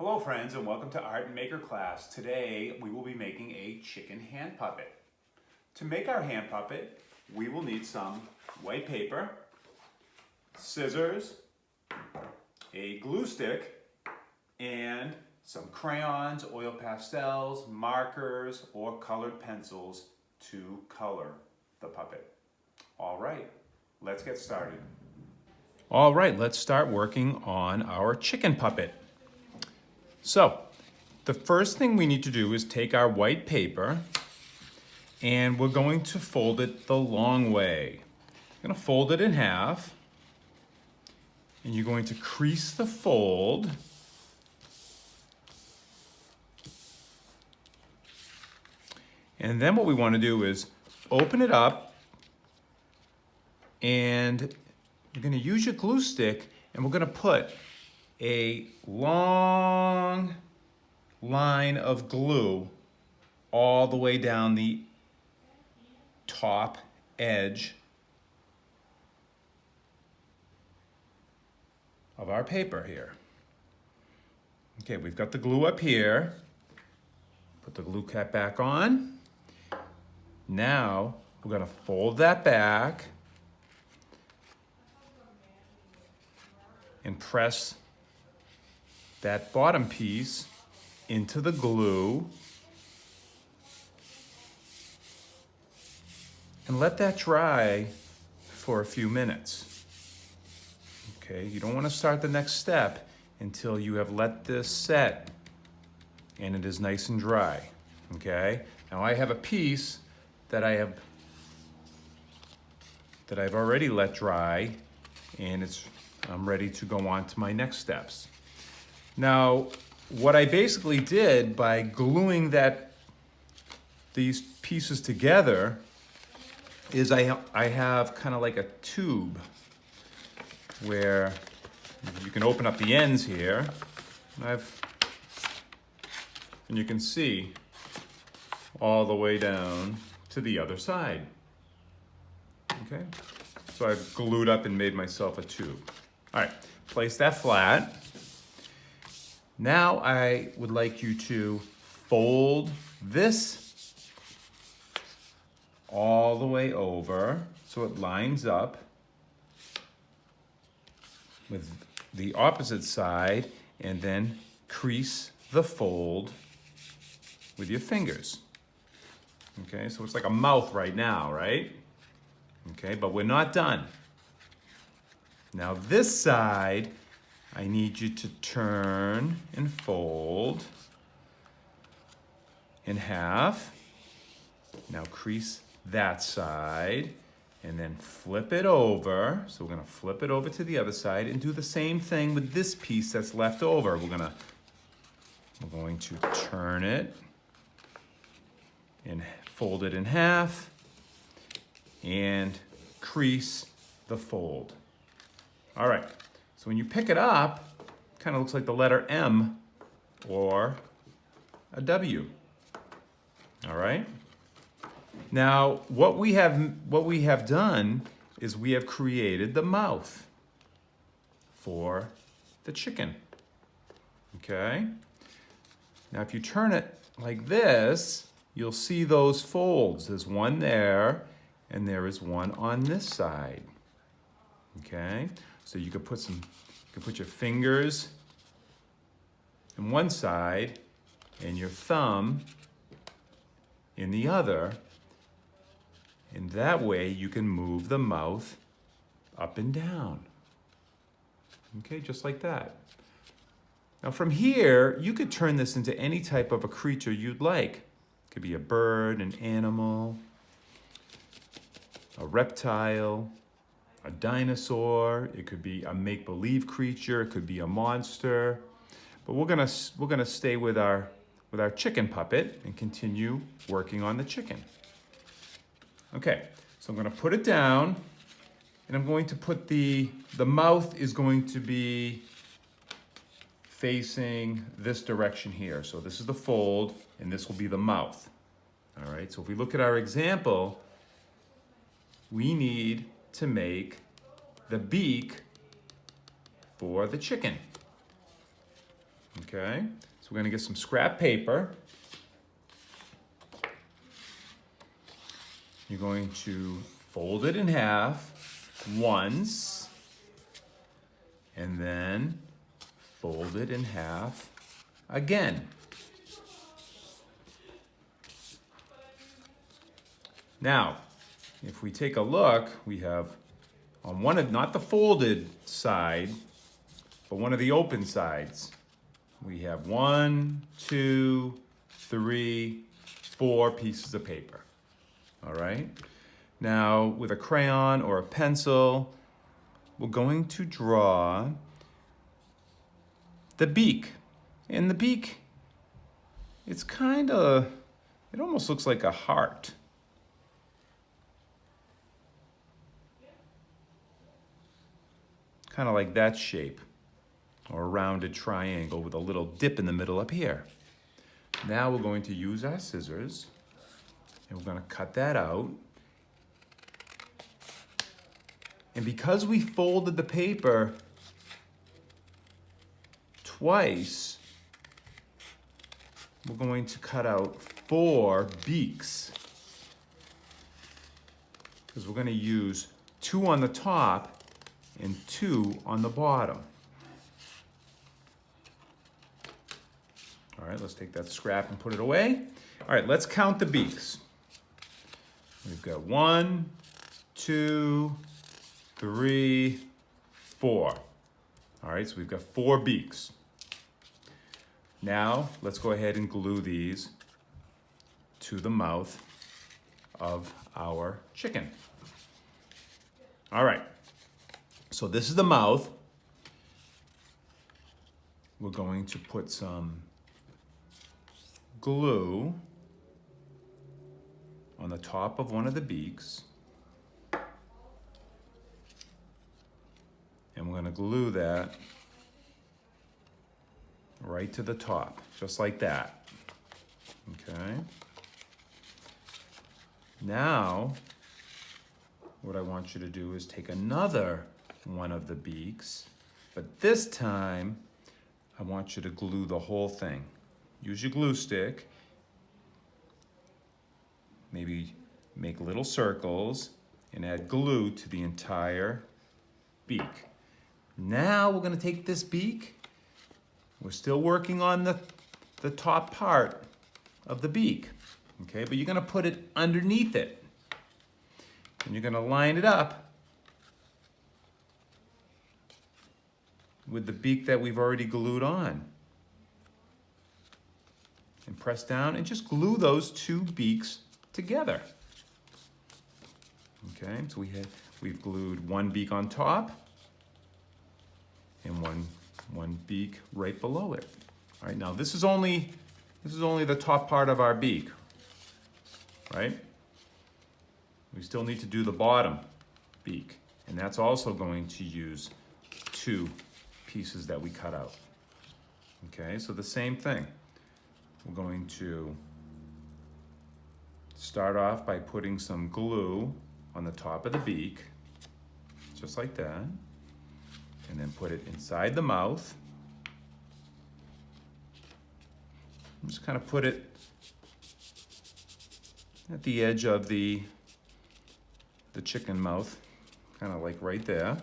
Hello friends and welcome to Art and Maker class. Today we will be making a chicken hand puppet. To make our hand puppet, we will need some white paper, scissors, a glue stick, and some crayons, oil pastels, markers, or colored pencils to color the puppet. All right, let's get started. All right, let's start working on our chicken puppet. So, the first thing we need to do is take our white paper and we're going to fold it the long way. I'm going to fold it in half and you're going to crease the fold. And then what we want to do is open it up and you're going to use your glue stick and we're going to put a long line of glue all the way down the top edge of our paper here. Okay, we've got the glue up here. Put the glue cap back on. Now we're going to fold that back and press that bottom piece into the glue and let that dry for a few minutes. Okay, you don't want to start the next step until you have let this set and it is nice and dry. Okay, now I have a piece that I've already let dry and I'm ready to go on to my next steps. Now, what I basically did by gluing these pieces together is I have kind of like a tube where you can open up the ends here, and you can see all the way down to the other side. Okay, so I've glued up and made myself a tube. All right, place that flat. Now I would like you to fold this all the way over so it lines up with the opposite side and then crease the fold with your fingers. Okay, so it's like a mouth right now, right? Okay, but we're not done. Now this side, I need you to turn and fold in half. Now crease that side and then flip it over. So we're gonna flip it over to the other side and do the same thing with this piece that's left over. We're going to turn it and fold it in half and crease the fold. All right. So when you pick it up, it kind of looks like the letter M or a W. All right? Now, what we have done is we have created the mouth for the chicken. Okay? Now, if you turn it like this, you'll see those folds. There's one there, and there is one on this side. Okay? So you could put your fingers in one side and your thumb in the other. And that way you can move the mouth up and down. Okay, just like that. Now from here, you could turn this into any type of a creature you'd like. It could be a bird, an animal, a reptile, a dinosaur, it could be a make-believe creature, it could be a monster. But we're gonna stay with our chicken puppet and continue working on the chicken. Okay, so I'm gonna put it down and I'm going to put the mouth is going to be facing this direction here. So this is the fold and this will be the mouth. All right, so if we look at our example, we need to make the beak for the chicken. Okay, so we're gonna get some scrap paper. You're going to fold it in half once, and then fold it in half again. Now, if we take a look, we have on one of, not the folded side, but one of the open sides, we have 1, 2, 3, 4 pieces of paper. All right? Now, with a crayon or a pencil, we're going to draw the beak. And the beak, it's kind of, it almost looks like a heart. Kind of like that shape, or a rounded triangle with a little dip in the middle up here. Now we're going to use our scissors, and we're going to cut that out. And because we folded the paper twice, we're going to cut out 4 beaks. Because we're going to use 2 on the top and 2 on the bottom. All right, let's take that scrap and put it away. All right, let's count the beaks. We've got 1, 2, 3, 4. All right, so we've got 4 beaks. Now, let's go ahead and glue these to the mouth of our chicken. All right. So this is the mouth. We're going to put some glue on the top of one of the beaks. And we're going to glue that right to the top, just like that. Okay. Now, what I want you to do is take another one of the beaks, but this time I want you to glue the whole thing. Use your glue stick, maybe make little circles and add glue to the entire beak. Now we're going to take this beak, we're still working on the top part of the beak, okay, but you're going to put it underneath it and you're going to line it up with the beak that we've already glued on. And press down and just glue those 2 beaks together. Okay, so we've glued 1 beak on top and one beak right below it. All right, now this is only the top part of our beak, right? We still need to do the bottom beak, and that's also going to use 2 pieces that we cut out. Okay, so the same thing. We're going to start off by putting some glue on the top of the beak, just like that, and then put it inside the mouth. Just kind of put it at the edge of the chicken mouth, kind of like right there.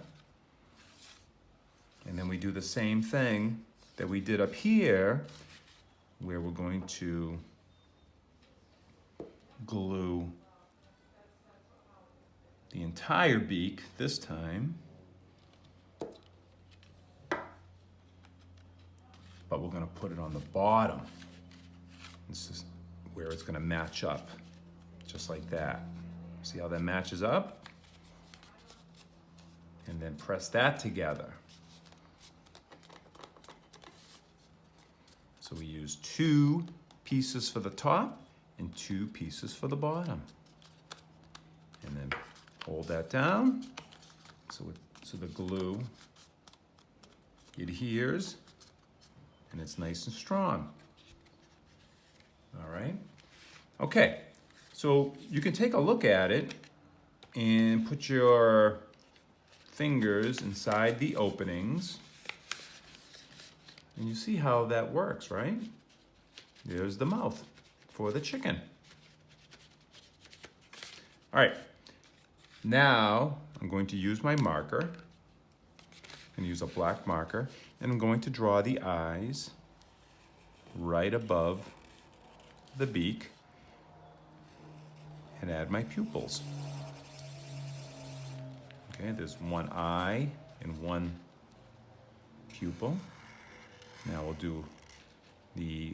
And then we do the same thing that we did up here, where we're going to glue the entire beak this time. But we're going to put it on the bottom. This is where it's going to match up, just like that. See how that matches up? And then press that together. So we use 2 pieces for the top and 2 pieces for the bottom. And then hold that down so the glue adheres and it's nice and strong. All right. Okay, so you can take a look at it and put your fingers inside the openings. And you see how that works, right? There's the mouth for the chicken. All right, now I'm going to use my marker. I'm going to use a black marker, and I'm going to draw the eyes right above the beak and add my pupils. Okay, there's one eye and one pupil. Now we'll do the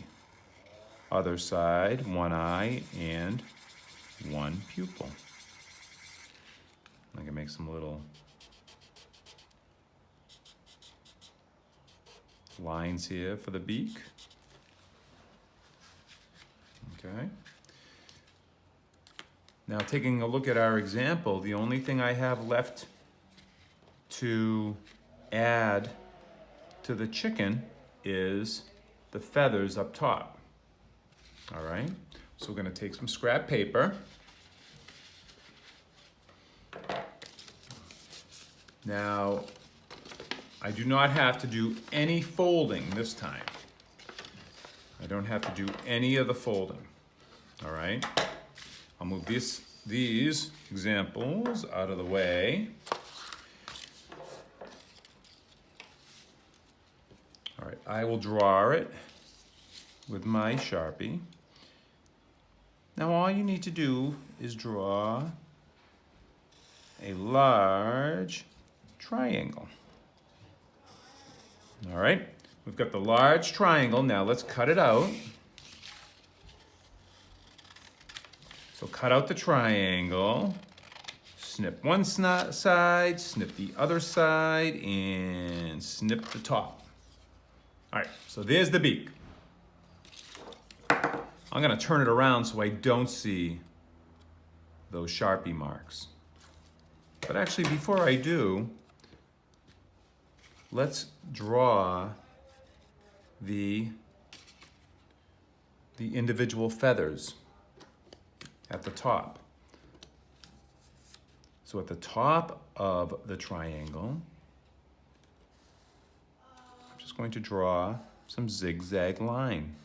other side, one eye and one pupil. I can make some little lines here for the beak. Okay. Now taking a look at our example, the only thing I have left to add to the chicken is the feathers up top. All right, so we're gonna take some scrap paper. Now, I do not have to do any folding this time. I don't have to do any of the folding, all right? I'll move these examples out of the way. All right, I will draw it with my Sharpie. Now all you need to do is draw a large triangle. All right, we've got the large triangle. Now let's cut it out. So cut out the triangle, snip one side, snip the other side, and snip the top. All right, so there's the beak. I'm gonna turn it around so I don't see those Sharpie marks. But actually, before I do, let's draw the individual feathers at the top. So at the top of the triangle, I'm just going to draw some zigzag line.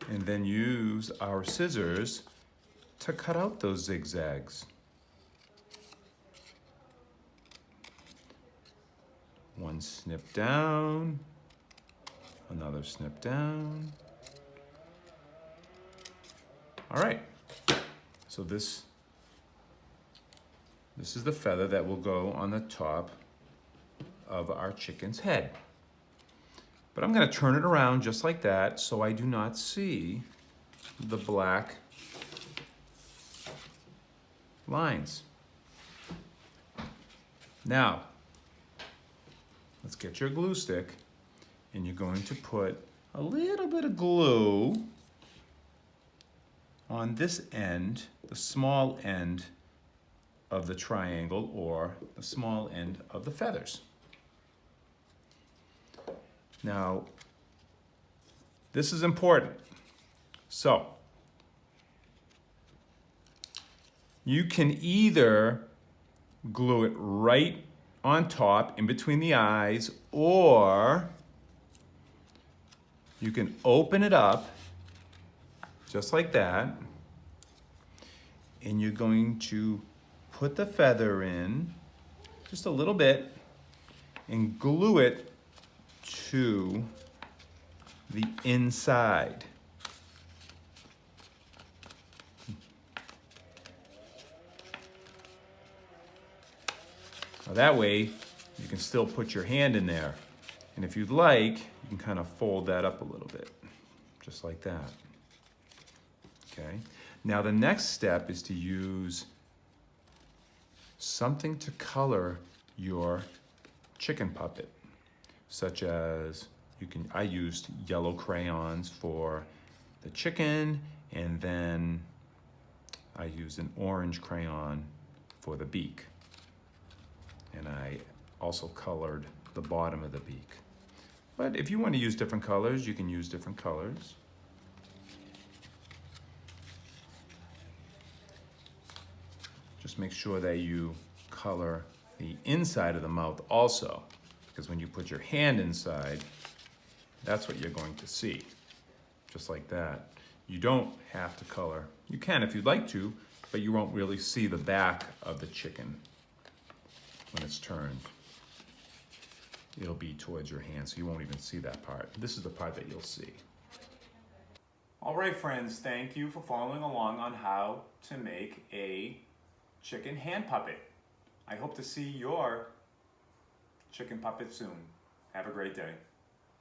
And then use our scissors to cut out those zigzags. One snip down, another snip down. All right, so this is the feather that will go on the top of our chicken's head. But I'm gonna turn it around just like that so I do not see the black lines. Now, let's get your glue stick, and you're going to put a little bit of glue on this end, the small end of the triangle, or the small end of the feathers. Now, this is important. So, you can either glue it right on top in between the eyes, or you can open it up just like that, and you're going to put the feather in just a little bit and glue it to the inside. Now that way, you can still put your hand in there. And if you'd like, you can kind of fold that up a little bit, just like that. Okay. Now the next step is to use something to color your chicken puppet, such as I used yellow crayons for the chicken, and then I used an orange crayon for the beak. And I also colored the bottom of the beak. But if you want to use different colors, you can use different colors. Just make sure that you color the inside of the mouth also. Because when you put your hand inside, that's what you're going to see. Just like that. You don't have to color. You can if you'd like to, but you won't really see the back of the chicken when it's turned. It'll be towards your hand, so you won't even see that part. This is the part that you'll see. All right, friends, thank you for following along on how to make a chicken hand puppet. I hope to see your chicken puppet soon. Have a great day.